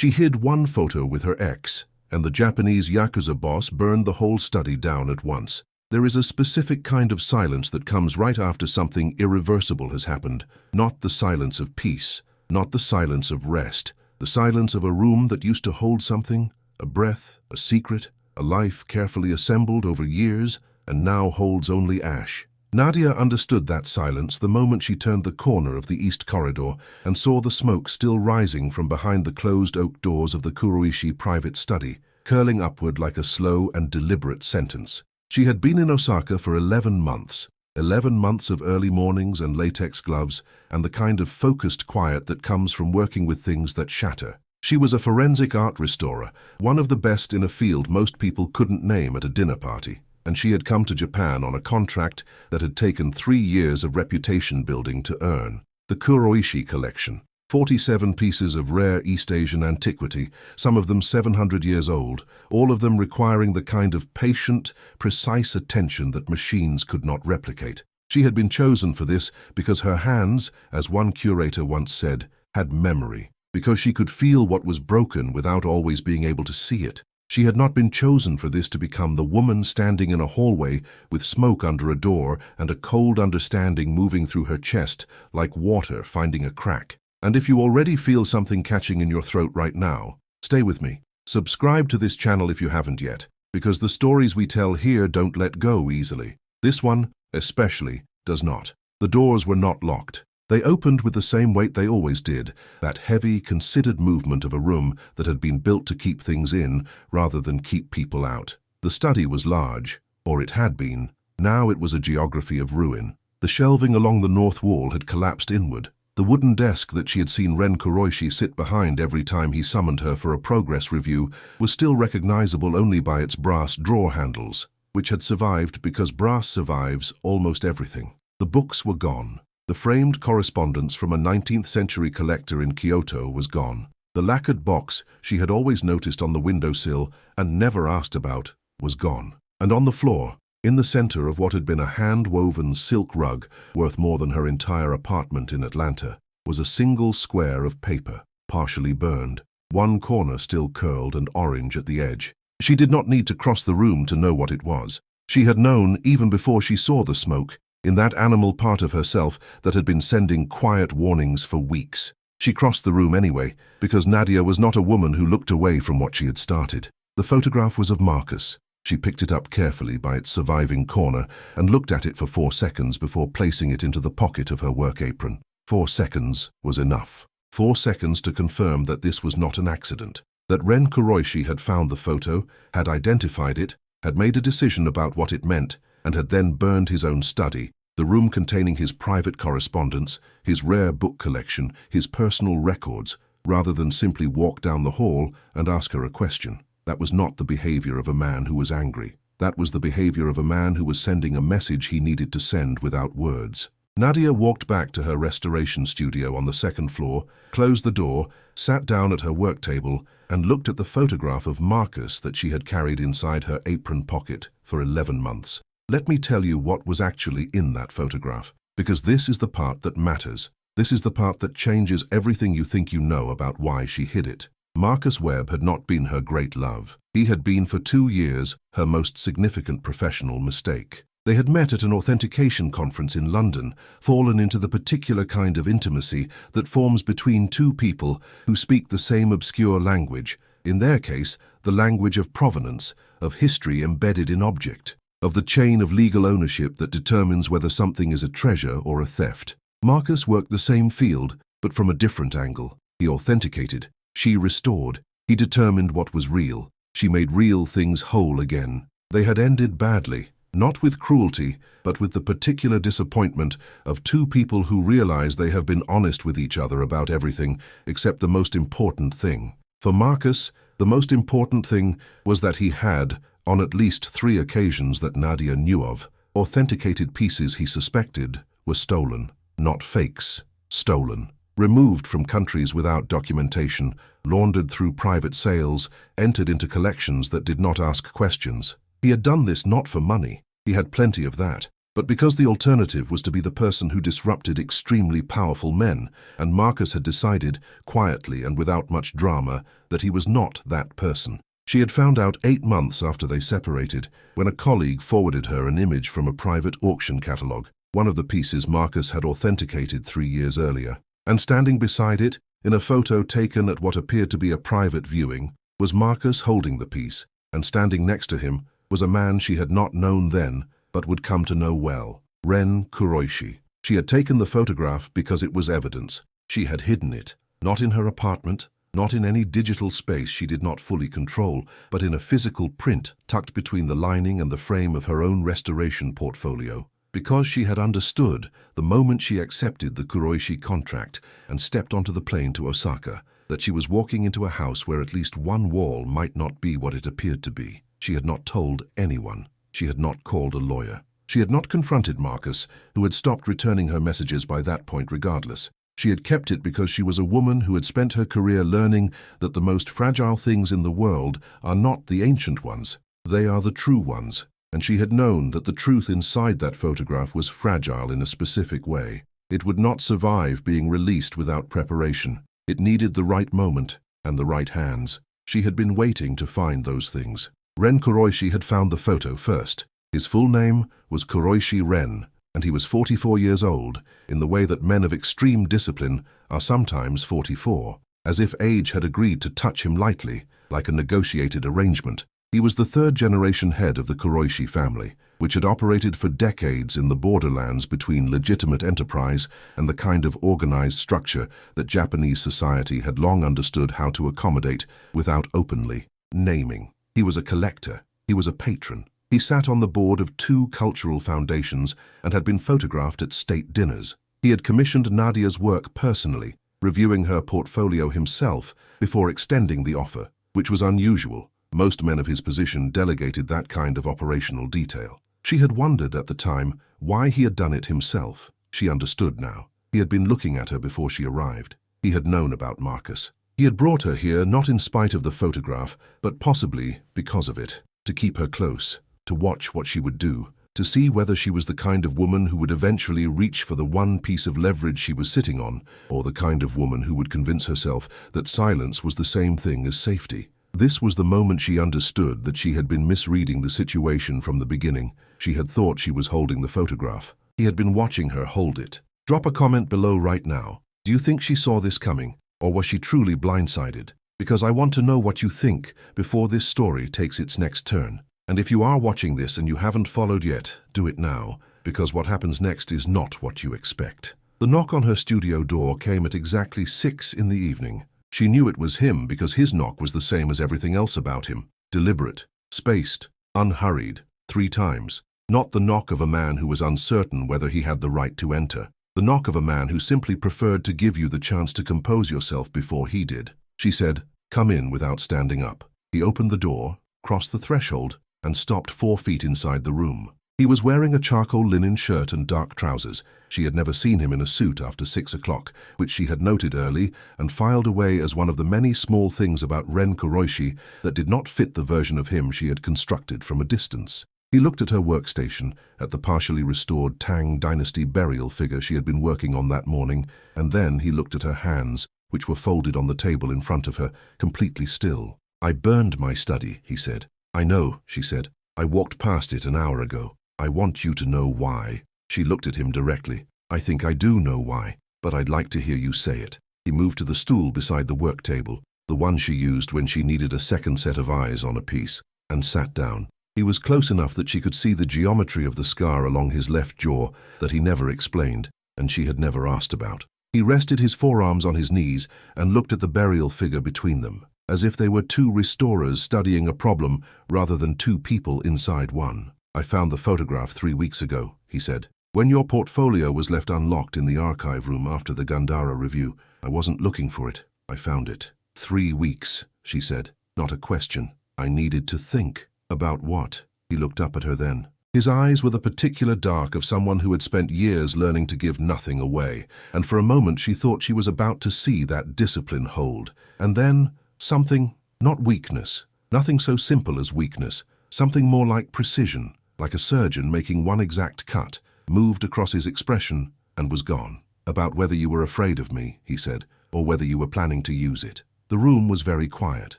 She hid one photo with her ex, and the Japanese Yakuza boss burned the whole study down at once. There is a specific kind of silence that comes right after something irreversible has happened. Not the silence of peace, not the silence of rest. The silence of a room that used to hold something, a breath, a secret, a life carefully assembled over years, and now holds only ash. Nadia understood that silence the moment she turned the corner of the east corridor and saw the smoke still rising from behind the closed oak doors of the Kuroishi private study, curling upward like a slow and deliberate sentence. She had been in Osaka for 11 months. 11 months of early mornings and latex gloves, and the kind of focused quiet that comes from working with things that shatter. She was a forensic art restorer, one of the best in a field most people couldn't name at a dinner party. And she had come to Japan on a contract that had taken 3 years of reputation building to earn. The Kuroishi collection. 47 pieces of rare East Asian antiquity, some of them 700 years old, all of them requiring the kind of patient, precise attention that machines could not replicate. She had been chosen for this because her hands, as one curator once said, had memory, because she could feel what was broken without always being able to see it. She had not been chosen for this to become the woman standing in a hallway with smoke under a door and a cold understanding moving through her chest like water finding a crack. And if you already feel something catching in your throat right now, stay with me. Subscribe to this channel if you haven't yet, because the stories we tell here don't let go easily. This one, especially, does not. The doors were not locked. They opened with the same weight they always did, that heavy, considered movement of a room that had been built to keep things in rather than keep people out. The study was large, or it had been. Now it was a geography of ruin. The shelving along the north wall had collapsed inward. The wooden desk that she had seen Ren Kuroishi sit behind every time he summoned her for a progress review was still recognizable only by its brass drawer handles, which had survived because brass survives almost everything. The books were gone. The framed correspondence from a 19th century collector in Kyoto was gone. The lacquered box she had always noticed on the windowsill and never asked about was gone. And on the floor, in the center of what had been a hand-woven silk rug worth more than her entire apartment in Atlanta, was a single square of paper, partially burned, one corner still curled and orange at the edge. She did not need to cross the room to know what it was. She had known even before she saw the smoke, in that animal part of herself that had been sending quiet warnings for weeks. She crossed the room anyway, because Nadia was not a woman who looked away from what she had started. The photograph was of Marcus. She picked it up carefully by its surviving corner and looked at it for 4 seconds before placing it into the pocket of her work apron. 4 seconds was enough. 4 seconds to confirm that this was not an accident, that Ren Kuroishi had found the photo, had identified it, had made a decision about what it meant, and had then burned his own study, the room containing his private correspondence, his rare book collection, his personal records, rather than simply walk down the hall and ask her a question. That was not the behavior of a man who was angry. That was the behavior of a man who was sending a message he needed to send without words. Nadia walked back to her restoration studio on the 2nd floor, closed the door, sat down at her work table, and looked at the photograph of Marcus that she had carried inside her apron pocket for 11 months. Let me tell you what was actually in that photograph, because this is the part that matters. This is the part that changes everything you think you know about why she hid it. Marcus Webb had not been her great love. He had been for 2 years her most significant professional mistake. They had met at an authentication conference in London, fallen into the particular kind of intimacy that forms between two people who speak the same obscure language, in their case, the language of provenance, of history embedded in object, of the chain of legal ownership that determines whether something is a treasure or a theft. Marcus worked the same field, but from a different angle. He authenticated. She restored. He determined what was real. She made real things whole again. They had ended badly, not with cruelty, but with the particular disappointment of two people who realize they have been honest with each other about everything except the most important thing. For Marcus, the most important thing was that he had, on at least 3 occasions that Nadia knew of, authenticated pieces he suspected were stolen. Not fakes, stolen. Removed from countries without documentation, laundered through private sales, entered into collections that did not ask questions. He had done this not for money. He had plenty of that. But because the alternative was to be the person who disrupted extremely powerful men, and Marcus had decided, quietly and without much drama, that he was not that person. She had found out 8 months after they separated, when a colleague forwarded her an image from a private auction catalogue, one of the pieces Marcus had authenticated 3 years earlier. And standing beside it, in a photo taken at what appeared to be a private viewing, was Marcus holding the piece, and standing next to him was a man she had not known then, but would come to know well, Ren Kuroishi. She had taken the photograph because it was evidence. She had hidden it, not in her apartment, not in any digital space she did not fully control, but in a physical print tucked between the lining and the frame of her own restoration portfolio. Because she had understood, the moment she accepted the Kuroishi contract and stepped onto the plane to Osaka, that she was walking into a house where at least one wall might not be what it appeared to be. She had not told anyone. She had not called a lawyer. She had not confronted Marcus, who had stopped returning her messages by that point regardless. She had kept it because she was a woman who had spent her career learning that the most fragile things in the world are not the ancient ones. They are the true ones. And she had known that the truth inside that photograph was fragile in a specific way. It would not survive being released without preparation. It needed the right moment and the right hands. She had been waiting to find those things. Ren Kuroishi had found the photo first. His full name was Kuroishi Ren, and he was 44 years old, in the way that men of extreme discipline are sometimes 44, as if age had agreed to touch him lightly, like a negotiated arrangement. He was the third-generation head of the Kuroishi family, which had operated for decades in the borderlands between legitimate enterprise and the kind of organized structure that Japanese society had long understood how to accommodate without openly naming. He was a collector. He was a patron. He sat on the board of 2 cultural foundations and had been photographed at state dinners. He had commissioned Nadia's work personally, reviewing her portfolio himself before extending the offer, which was unusual. Most men of his position delegated that kind of operational detail. She had wondered at the time why he had done it himself. She understood now. He had been looking at her before she arrived. He had known about Marcus. He had brought her here not in spite of the photograph, but possibly because of it, to keep her close, to watch what she would do, to see whether she was the kind of woman who would eventually reach for the one piece of leverage she was sitting on, or the kind of woman who would convince herself that silence was the same thing as safety. This was the moment she understood that she had been misreading the situation from the beginning. She had thought she was holding the photograph. He had been watching her hold it. Drop a comment below right now. Do you think she saw this coming, or was she truly blindsided? Because I want to know what you think before this story takes its next turn. And if you are watching this and you haven't followed yet, do it now, because what happens next is not what you expect. The knock on her studio door came at exactly 6 in the evening. She knew it was him because his knock was the same as everything else about him. Deliberate, spaced, unhurried, 3 times. Not the knock of a man who was uncertain whether he had the right to enter. The knock of a man who simply preferred to give you the chance to compose yourself before he did. She said, "Come in," without standing up. He opened the door, crossed the threshold, and stopped 4 feet inside the room. He was wearing a charcoal linen shirt and dark trousers. She had never seen him in a suit after 6 o'clock, which she had noted early and filed away as one of the many small things about Ren Kuroishi that did not fit the version of him she had constructed from a distance. He looked at her workstation, at the partially restored Tang Dynasty burial figure she had been working on that morning, and then he looked at her hands, which were folded on the table in front of her, completely still. "I burned my study," he said. "I know," she said. "I walked past it an hour ago. I want you to know why." She looked at him directly. "I think I do know why, but I'd like to hear you say it." He moved to the stool beside the work table, the one she used when she needed a second set of eyes on a piece, and sat down. He was close enough that she could see the geometry of the scar along his left jaw that he never explained, and she had never asked about. He rested his forearms on his knees and looked at the burial figure between them, as if they were 2 restorers studying a problem rather than 2 people inside one. "I found the photograph 3 weeks ago," he said. "When your portfolio was left unlocked in the archive room after the Gandhara review, I wasn't looking for it. I found it." 3 weeks, she said. Not a question. "I needed to think." "About what?" He looked up at her then. His eyes were the particular dark of someone who had spent years learning to give nothing away, and for a moment she thought she was about to see that discipline hold. And then, something, not weakness, nothing so simple as weakness, something more like precision, like a surgeon making one exact cut, moved across his expression and was gone. "About whether you were afraid of me," he said, "or whether you were planning to use it." The room was very quiet.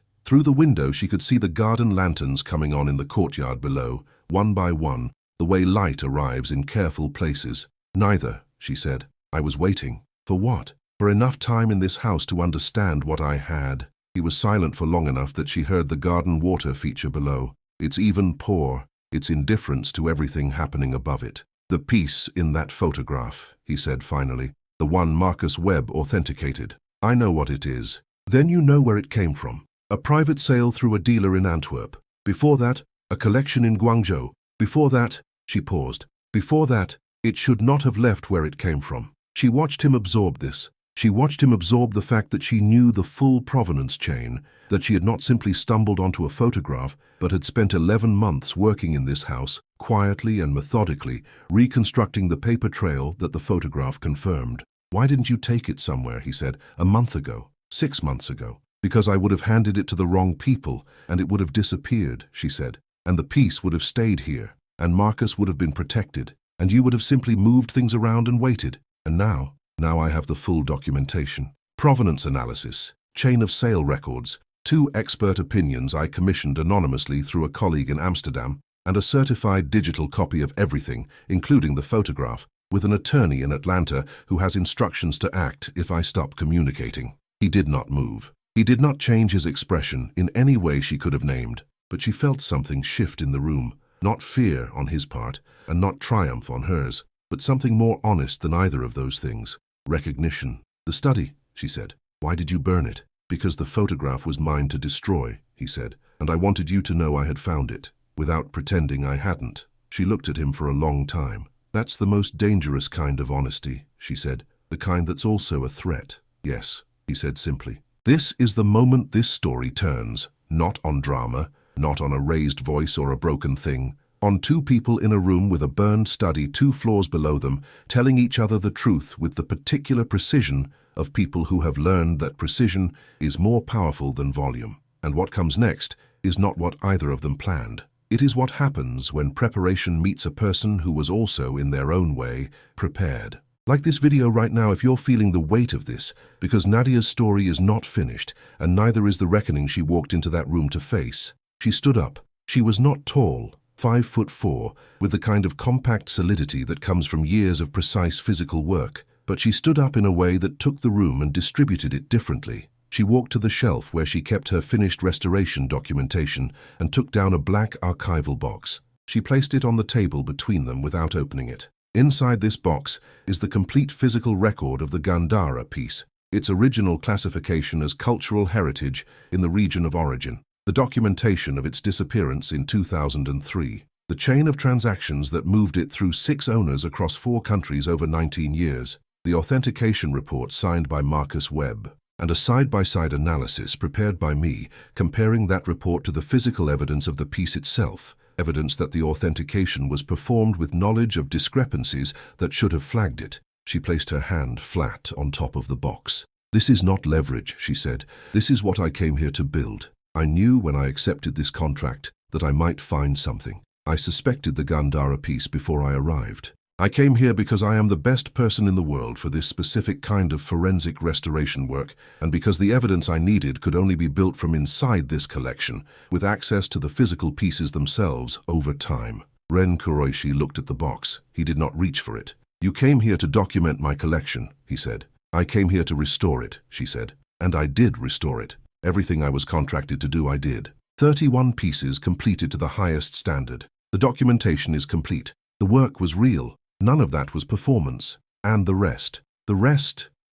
Through the window she could see the garden lanterns coming on in the courtyard below, one by one, the way light arrives in careful places. "Neither," she said. "I was waiting." "For what?" "For enough time in this house to understand what I had." He was silent for long enough that she heard the garden water feature below. Its even pour, its indifference to everything happening above it. "The piece in that photograph," he said finally. "The one Marcus Webb authenticated. I know what it is." "Then you know where it came from." "A private sale through a dealer in Antwerp. Before that, a collection in Guangzhou. Before that," she paused. "Before that, it should not have left where it came from." She watched him absorb this. She watched him absorb the fact that she knew the full provenance chain, that she had not simply stumbled onto a photograph, but had spent 11 months working in this house, quietly and methodically, reconstructing the paper trail that the photograph confirmed. "Why didn't you take it somewhere?" he said. "A month ago, 6 months ago." "Because I would have handed it to the wrong people, and it would have disappeared," she said. "And the piece would have stayed here, and Marcus would have been protected, and you would have simply moved things around and waited. And now I have the full documentation. Provenance analysis, chain of sale records, 2 expert opinions I commissioned anonymously through a colleague in Amsterdam, and a certified digital copy of everything, including the photograph, with an attorney in Atlanta who has instructions to act if I stop communicating." He did not move. He did not change his expression in any way she could have named, but she felt something shift in the room, not fear on his part, and not triumph on hers, but something more honest than either of those things. Recognition. "The study," she said. "Why did you burn it?" "Because the photograph was mine to destroy," he said, "and I wanted you to know I had found it, without pretending I hadn't." She looked at him for a long time. "That's the most dangerous kind of honesty," she said, "the kind that's also a threat." "Yes," he said simply. "This is the moment this story turns, not on drama, not on a raised voice or a broken thing, on 2 people in a room with a burned study 2 floors below them, telling each other the truth with the particular precision of people who have learned that precision is more powerful than volume. And what comes next is not what either of them planned. It is what happens when preparation meets a person who was also, in their own way, prepared. Like this video right now if you're feeling the weight of this, because Nadia's story is not finished, and neither is the reckoning she walked into that room to face. She stood up. She was not tall, 5'4", with the kind of compact solidity that comes from years of precise physical work, but she stood up in a way that took the room and distributed it differently. She walked to the shelf where she kept her finished restoration documentation and took down a black archival box. She placed it on the table between them without opening it. Inside this box is the complete physical record of the Gandhara piece, its original classification as cultural heritage in the region of origin, the documentation of its disappearance in 2003, the chain of transactions that moved it through 6 owners across 4 countries over 19 years, the authentication report signed by Marcus Webb, and a side-by-side analysis prepared by me comparing that report to the physical evidence of the piece itself, evidence that the authentication was performed with knowledge of discrepancies that should have flagged it. She placed her hand flat on top of the box. "This is not leverage," she said. "This is what I came here to build. I knew when I accepted this contract that I might find something. I suspected the Gandhara piece before I arrived. I came here because I am the best person in the world for this specific kind of forensic restoration work, and because the evidence I needed could only be built from inside this collection, with access to the physical pieces themselves over time." Ren Kuroishi looked at the box. He did not reach for it. "You came here to document my collection," he said. "I came here to restore it," she said. "And I did restore it. Everything I was contracted to do, I did. 31 pieces completed to the highest standard. The documentation is complete. The work was real. None of that was performance. And the rest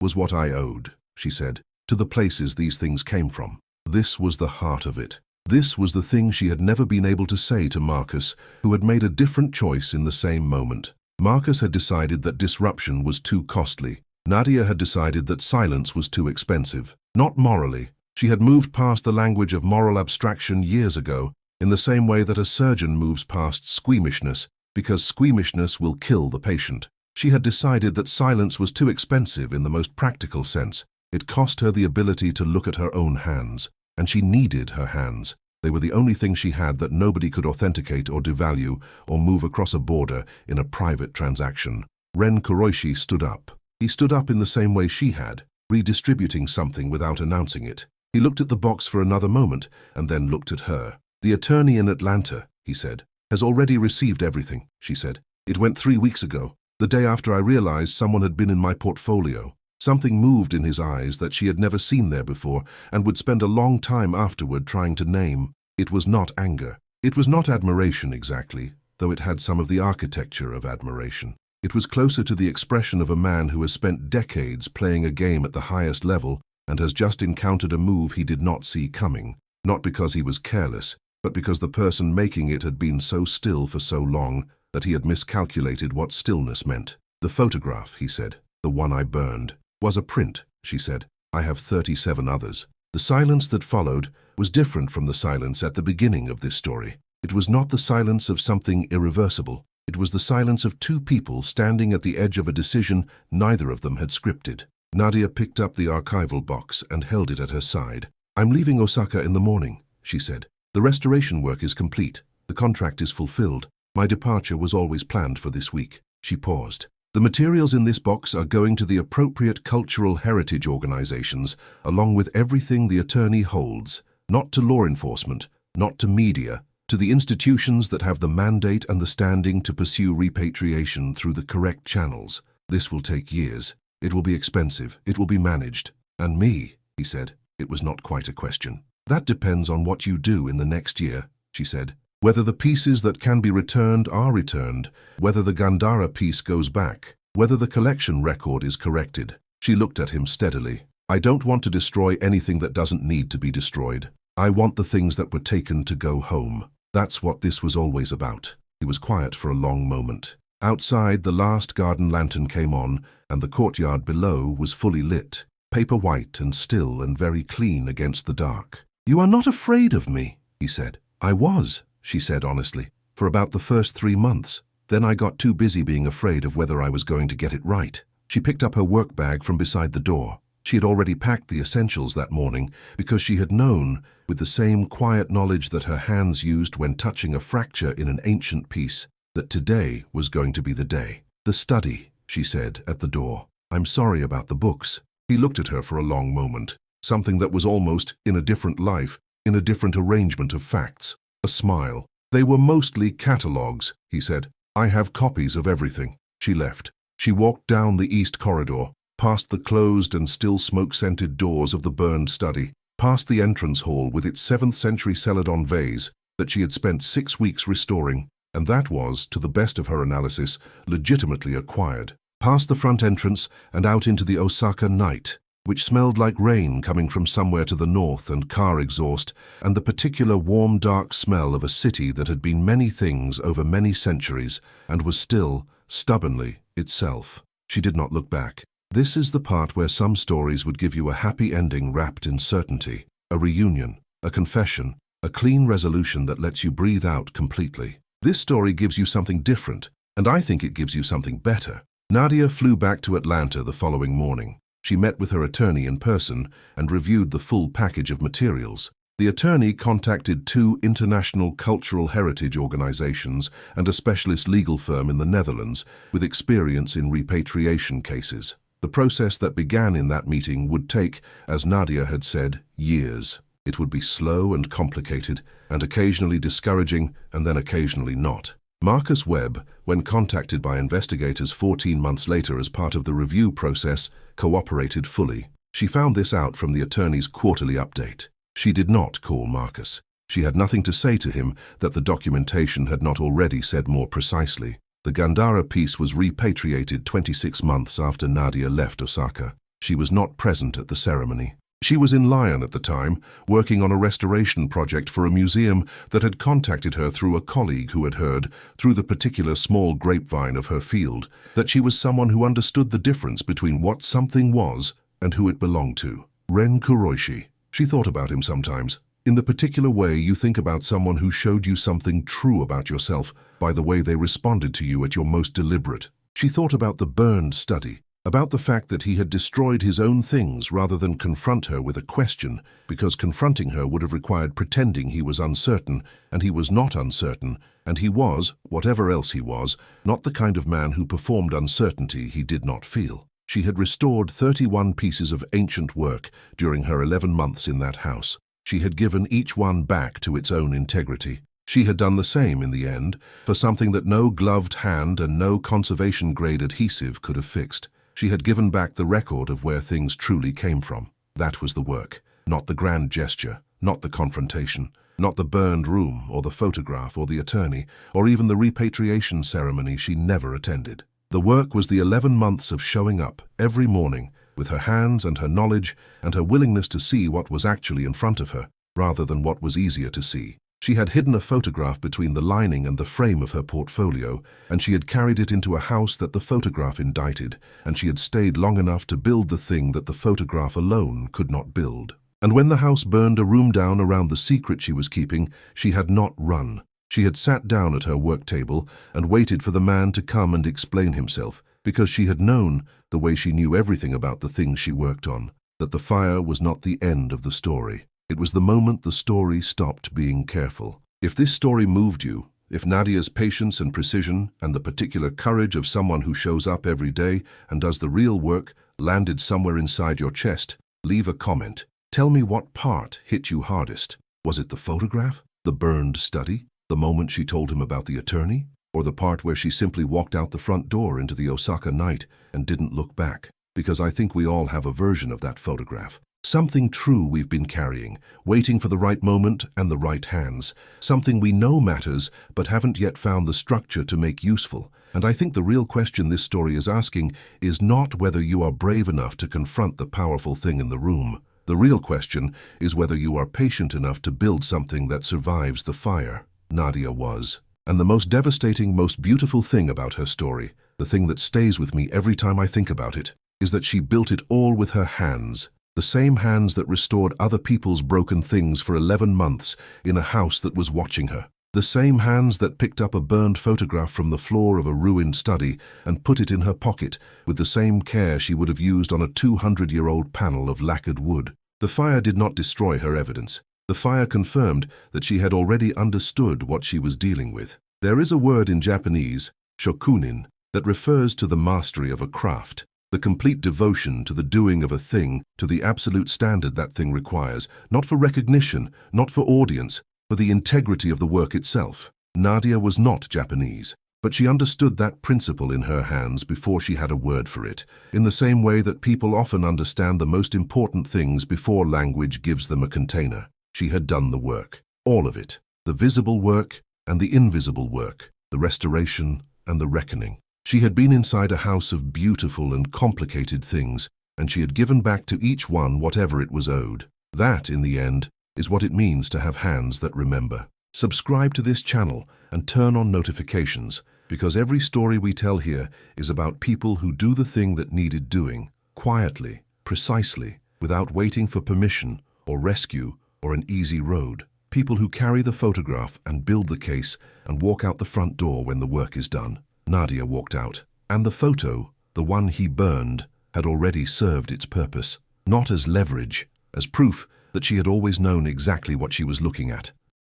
was what I owed," she said, "to the places these things came from." This was the heart of it. This was the thing she had never been able to say to Marcus, who had made a different choice in the same moment. Marcus had decided that disruption was too costly. Nadia had decided that silence was too expensive. Not morally. She had moved past the language of moral abstraction years ago, in the same way that a surgeon moves past squeamishness, because squeamishness will kill the patient. She had decided that silence was too expensive in the most practical sense. It cost her the ability to look at her own hands, and she needed her hands. They were the only thing she had that nobody could authenticate or devalue or move across a border in a private transaction. Ren Kuroishi stood up. He stood up in the same way she had, redistributing something without announcing it. He looked at the box for another moment and then looked at her. "The attorney in Atlanta," he said, "has already received everything," she said. "It went 3 weeks ago, the day after I realized someone had been in my portfolio." Something moved in his eyes that she had never seen there before and would spend a long time afterward trying to name. It was not anger. It was not admiration exactly, though it had some of the architecture of admiration. It was closer to the expression of a man who has spent decades playing a game at the highest level and has just encountered a move he did not see coming, not because he was careless, but because the person making it had been so still for so long that he had miscalculated what stillness meant. "The photograph," he said, "the one I burned, was a print," she said. "I have 37 others." The silence that followed was different from the silence at the beginning of this story. It was not the silence of something irreversible. It was the silence of two people standing at the edge of a decision neither of them had scripted. Nadia picked up the archival box and held it at her side. "I'm leaving Osaka in the morning," she said. "The restoration work is complete. The contract is fulfilled. My departure was always planned for this week." She paused. "The materials in this box are going to the appropriate cultural heritage organizations, along with everything the attorney holds, not to law enforcement, not to media, to the institutions that have the mandate and the standing to pursue repatriation through the correct channels. This will take years. It will be expensive. It will be managed. And me," he said. It was not quite a question. "That depends on what you do in the next year," she said. "Whether the pieces that can be returned are returned, whether the Gandhara piece goes back, whether the collection record is corrected." She looked at him steadily. "I don't want to destroy anything that doesn't need to be destroyed. I want the things that were taken to go home. That's what this was always about." He was quiet for a long moment. Outside, the last garden lantern came on, and the courtyard below was fully lit, paper white and still and very clean against the dark. "You are not afraid of me," he said. "I was," she said honestly, "for about the first 3 months. Then I got too busy being afraid of whether I was going to get it right." She picked up her work bag from beside the door. She had already packed the essentials that morning because she had known, with the same quiet knowledge that her hands used when touching a fracture in an ancient piece, that today was going to be the day. "The study," she said at the door. "I'm sorry about the books." He looked at her for a long moment, something that was almost in a different life, in a different arrangement of facts. A smile. "They were mostly catalogues," he said. "I have copies of everything." She left. She walked down the east corridor, past the closed and still smoke-scented doors of the burned study, past the entrance hall with its 7th-century celadon vase that she had spent 6 weeks restoring, and that was, to the best of her analysis, legitimately acquired, past the front entrance and out into the Osaka night, which smelled like rain coming from somewhere to the north and car exhaust, and the particular warm, dark smell of a city that had been many things over many centuries and was still, stubbornly, itself. She did not look back. This is the part where some stories would give you a happy ending wrapped in certainty, a reunion, a confession, a clean resolution that lets you breathe out completely. This story gives you something different, and I think it gives you something better. Nadia flew back to Atlanta the following morning. She met with her attorney in person and reviewed the full package of materials. The attorney contacted 2 international cultural heritage organizations and a specialist legal firm in the Netherlands with experience in repatriation cases. The process that began in that meeting would take, as Nadia had said, years. It would be slow and complicated, and occasionally discouraging, and then occasionally not. Marcus Webb, when contacted by investigators 14 months later as part of the review process, cooperated fully. She found this out from the attorney's quarterly update. She did not call Marcus. She had nothing to say to him that the documentation had not already said more precisely. The Gandhara piece was repatriated 26 months after Nadia left Osaka. She was not present at the ceremony. She was in Lyon at the time, working on a restoration project for a museum that had contacted her through a colleague who had heard, through the particular small grapevine of her field, that she was someone who understood the difference between what something was and who it belonged to. Ren Kuroishi. She thought about him sometimes, in the particular way you think about someone who showed you something true about yourself by the way they responded to you at your most deliberate. She thought about the burned study, about the fact that he had destroyed his own things rather than confront her with a question, because confronting her would have required pretending he was uncertain, and he was not uncertain, and he was, whatever else he was, not the kind of man who performed uncertainty he did not feel. She had restored 31 pieces of ancient work during her 11 months in that house. She had given each one back to its own integrity. She had done the same in the end, for something that no gloved hand and no conservation-grade adhesive could have fixed. She had given back the record of where things truly came from. That was the work, not the grand gesture, not the confrontation, not the burned room or the photograph or the attorney, or even the repatriation ceremony she never attended. The work was the 11 months of showing up every morning with her hands and her knowledge and her willingness to see what was actually in front of her, rather than what was easier to see. She had hidden a photograph between the lining and the frame of her portfolio, and she had carried it into a house that the photograph indicted, and she had stayed long enough to build the thing that the photograph alone could not build. And when the house burned a room down around the secret she was keeping, she had not run. She had sat down at her work table and waited for the man to come and explain himself, because she had known, the way she knew everything about the things she worked on, that the fire was not the end of the story. It was the moment the story stopped being careful. If this story moved you, if Nadia's patience and precision and the particular courage of someone who shows up every day and does the real work landed somewhere inside your chest, leave a comment. Tell me what part hit you hardest. Was it the photograph? The burned study? The moment she told him about the attorney? Or the part where she simply walked out the front door into the Osaka night and didn't look back? Because I think we all have a version of that photograph. Something true we've been carrying, waiting for the right moment and the right hands. Something we know matters, but haven't yet found the structure to make useful. And I think the real question this story is asking is not whether you are brave enough to confront the powerful thing in the room. The real question is whether you are patient enough to build something that survives the fire. Nadia was. And the most devastating, most beautiful thing about her story, the thing that stays with me every time I think about it, is that she built it all with her hands. The same hands that restored other people's broken things for 11 months in a house that was watching her. The same hands that picked up a burned photograph from the floor of a ruined study and put it in her pocket with the same care she would have used on a 200-year-old panel of lacquered wood. The fire did not destroy her evidence. The fire confirmed that she had already understood what she was dealing with. There is a word in Japanese, shokunin, that refers to the mastery of a craft, the complete devotion to the doing of a thing to the absolute standard that thing requires, not for recognition, not for audience, for the integrity of the work itself. Nadia was not Japanese, but she understood that principle in her hands before she had a word for it, in the same way that people often understand the most important things before language gives them a container. She had done the work, all of it, the visible work and the invisible work, the restoration and the reckoning. She had been inside a house of beautiful and complicated things, and she had given back to each one whatever it was owed. That, in the end, is what it means to have hands that remember. Subscribe to this channel and turn on notifications, because every story we tell here is about people who do the thing that needed doing, quietly, precisely, without waiting for permission or rescue or an easy road. People who carry the photograph and build the case and walk out the front door when the work is done. Nadia walked out, and the photo, the one he burned, had already served its purpose, not as leverage, as proof that she had always known exactly what she was looking at,